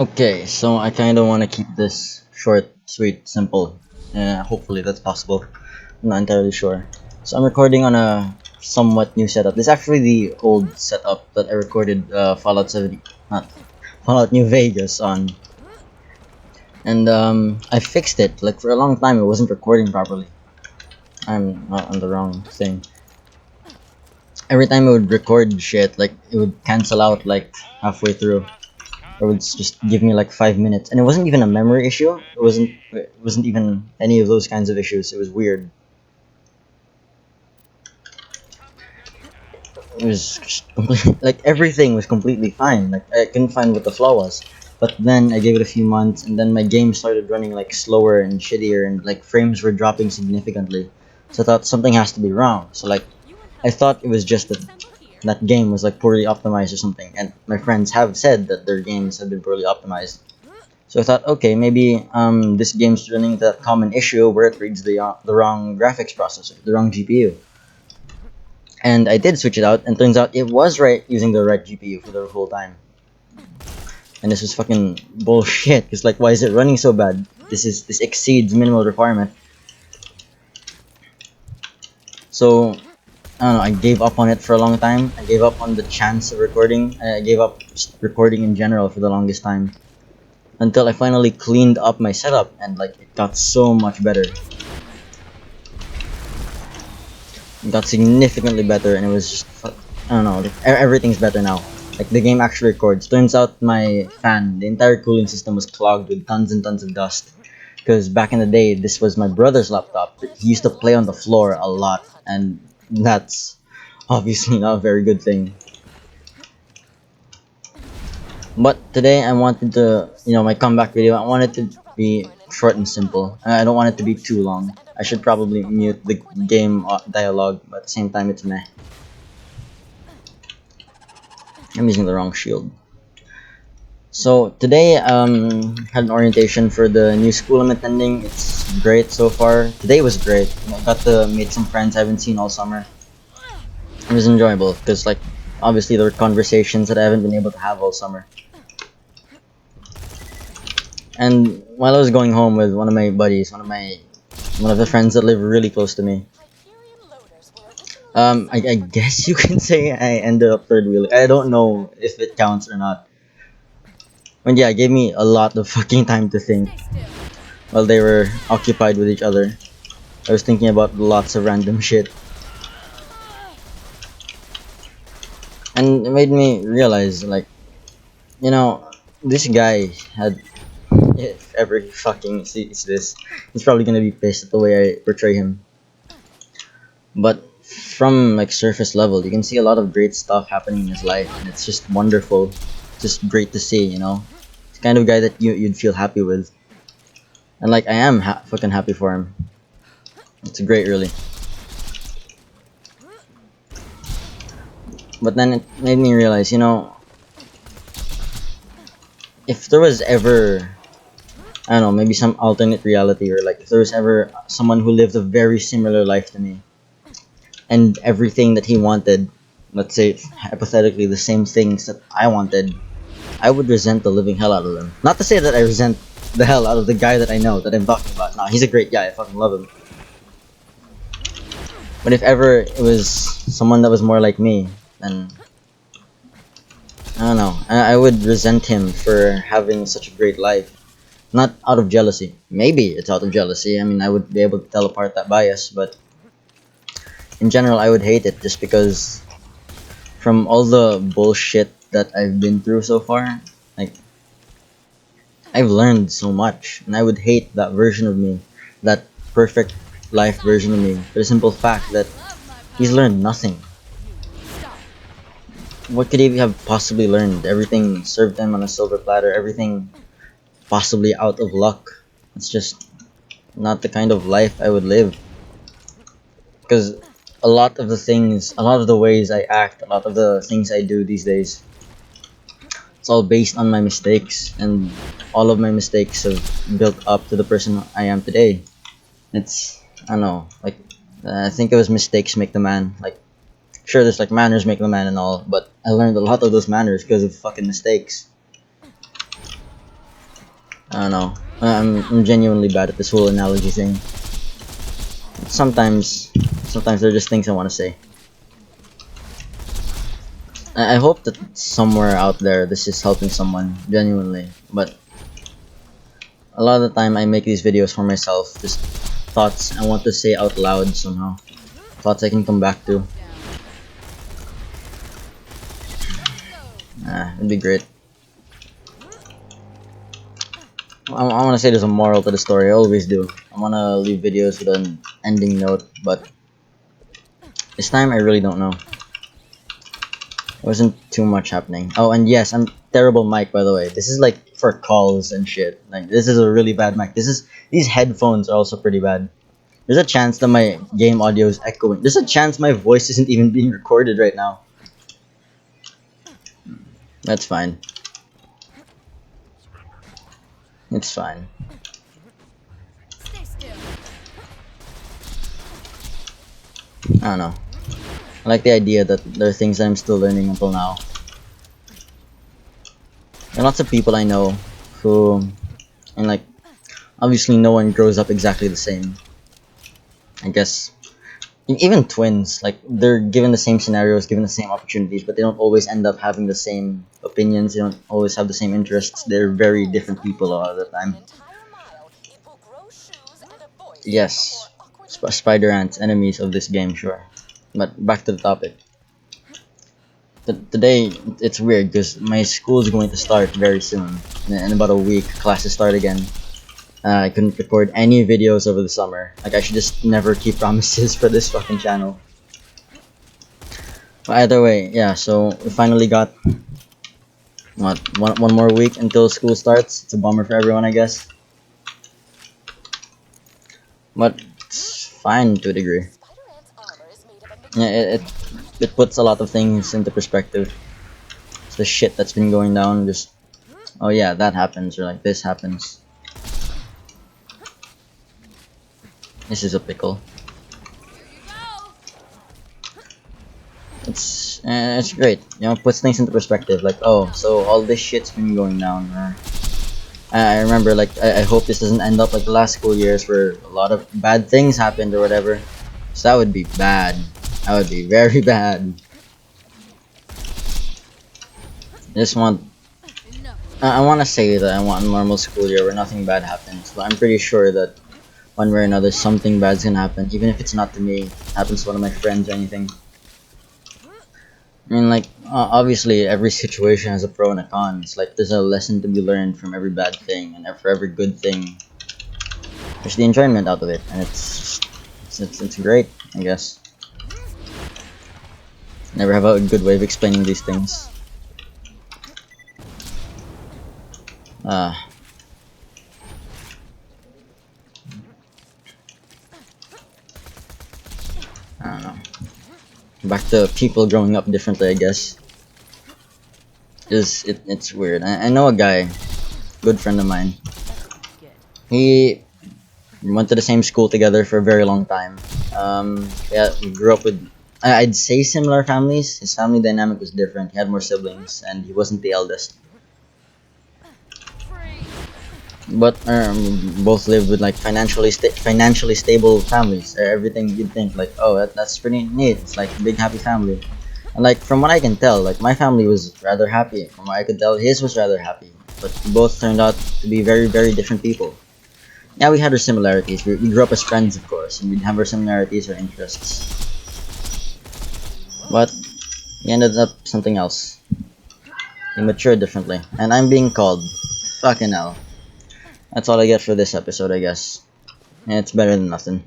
Okay, so I kind of want to keep this short, sweet, simple. Hopefully that's possible. I'm not entirely sure. So I'm recording on a somewhat new setup. This is actually the old setup that I recorded Fallout 70, not Fallout New Vegas on. And I fixed it. Like for a long time, it wasn't recording properly. I'm not on the wrong thing. Every time it would record shit, like it would cancel out like halfway through. Or would just give me like 5 minutes, and it wasn't even a memory issue. It wasn't even any of those kinds of issues. It was weird. It was just like everything was completely fine. Like I couldn't find what the flaw was. But then I gave it a few months, and then my game started running like slower and shittier, and like frames were dropping significantly. So I thought something has to be wrong. So like I thought it was just that that game was like poorly optimized or something. And my friends have said that their games have been poorly optimized. So I thought, okay, maybe this game's running the common issue where it reads the wrong graphics processor, the wrong GPU. And I did switch it out, and turns out it was right using the right GPU for the whole time. And this was fucking bullshit. It's like, why is it running so bad? This exceeds minimal requirement. So I don't know. I gave up on it for a long time. I gave up on the chance of recording. I gave up just recording in general for the longest time. Until I finally cleaned up my setup and like it got so much better. It got significantly better, and it was just I don't know, like, everything's better now. Like the game actually records. Turns out my fan, the entire cooling system was clogged with tons and tons of dust. Because back in the day, this was my brother's laptop. He used to play on the floor a lot, and that's obviously not a very good thing. But today I wanted to, my comeback video, I wanted to be short and simple. I don't want it to be too long. I should probably mute the game dialogue, but at the same time it's meh. I'm using the wrong shield. So today had an orientation for the new school I'm attending. It's great so far. Today was great. I got to meet some friends I haven't seen all summer. It was enjoyable because like obviously there were conversations that I haven't been able to have all summer. And while I was going home with one of my buddies, one of the friends that live really close to me, I guess you can say I ended up third wheeling. I don't know if it counts or not. But yeah, it gave me a lot of fucking time to think while they were occupied with each other. I was thinking about lots of random shit. And it made me realize, like, this guy had, if ever he fucking sees this, he's probably gonna be pissed at the way I portray him. But from like surface level, you can see a lot of great stuff happening in his life, and it's just wonderful. Just great to see. It's the kind of guy that you'd feel happy with, and like I am fucking happy for him. It's great, really. But then it made me realize, if there was ever, I don't know, maybe some alternate reality, or like if there was ever someone who lived a very similar life to me, and everything that he wanted, let's say hypothetically the same things that I wanted, I would resent the living hell out of them. Not to say that I resent the hell out of the guy that I know that I'm talking about. Nah, he's a great guy. I fucking love him. But if ever it was someone that was more like me, then I don't know. I would resent him for having such a great life. Not out of jealousy. Maybe it's out of jealousy. I mean, I would be able to tell apart that bias, but in general, I would hate it just because from all the bullshit that I've been through so far, like, I've learned so much, and I would hate that version of me, that perfect life version of me, for the simple fact that he's learned nothing. What could he have possibly learned? Everything served him on a silver platter, everything possibly out of luck. It's just not the kind of life I would live. Because a lot of the things, a lot of the ways I act, a lot of the things I do these days, it's all based on my mistakes, and all of my mistakes have built up to the person I am today. I don't know, like, I think it was mistakes make the man. Like, sure, there's like manners make the man and all, but I learned a lot of those manners because of fucking mistakes. I don't know. I'm genuinely bad at this whole analogy thing. Sometimes, sometimes there are just things I want to say. I hope that somewhere out there this is helping someone genuinely, but a lot of the time I make these videos for myself, just thoughts I want to say out loud somehow, thoughts I can come back to. It'd be great. I want to say there's a moral to the story. I always do. I want to leave videos with an ending note, but this time I really don't know. There wasn't too much happening. Oh, and yes, I'm terrible mic, by the way. This is like for calls and shit. Like, this is a really bad mic. These headphones are also pretty bad. There's a chance that my game audio is echoing. There's a chance my voice isn't even being recorded right now. That's fine. It's fine. I don't know. I like the idea that there are things that I'm still learning until now. There are lots of people I know who, and like, obviously no one grows up exactly the same. I guess, even twins, like, they're given the same scenarios, given the same opportunities, but they don't always end up having the same opinions, they don't always have the same interests. They're very different people a lot of the time. Yes, spider ants, enemies of this game, sure. But back to the topic. Today, it's weird because my school is going to start very soon. In about a week, classes start again. I couldn't record any videos over the summer. Like, I should just never keep promises for this fucking channel. But either way, yeah, so we finally got, what, one more week until school starts. It's a bummer for everyone, I guess. But it's fine to a degree. Yeah, it puts a lot of things into perspective. It's the shit that's been going down, just, oh yeah, that happens, or like this happens. This is a pickle. It's great, you know, puts things into perspective. Like, oh, so all this shit's been going down. Or I remember, like, I hope this doesn't end up like the last school years where a lot of bad things happened or whatever. So that would be bad. That would be very bad. I want to say that I want a normal school year where nothing bad happens, but I'm pretty sure that one way or another something bad's gonna happen, even if it's not to me, it happens to one of my friends or anything. I mean, like, obviously every situation has a pro and a con. It's like there's a lesson to be learned from every bad thing, and for every good thing there's the enjoyment out of it, and it's great, I guess. Never have a good way of explaining these things. I don't know. Back to people growing up differently, I guess. It's weird. I know a guy, good friend of mine. He went to the same school together for a very long time. Yeah, we grew up with, I'd say, similar families. His family dynamic was different. He had more siblings, and he wasn't the eldest. But both lived with like financially stable families. Everything you'd think like, oh, that's pretty neat. It's like a big happy family. And like, from what I can tell, like, my family was rather happy. From what I could tell, his was rather happy. But both turned out to be very, very different people. Yeah, we had our similarities. We grew up as friends, of course, and we'd have our similarities or interests. But he ended up something else. He matured differently, and I'm being called. Fucking hell. That's all I get for this episode, I guess. And it's better than nothing.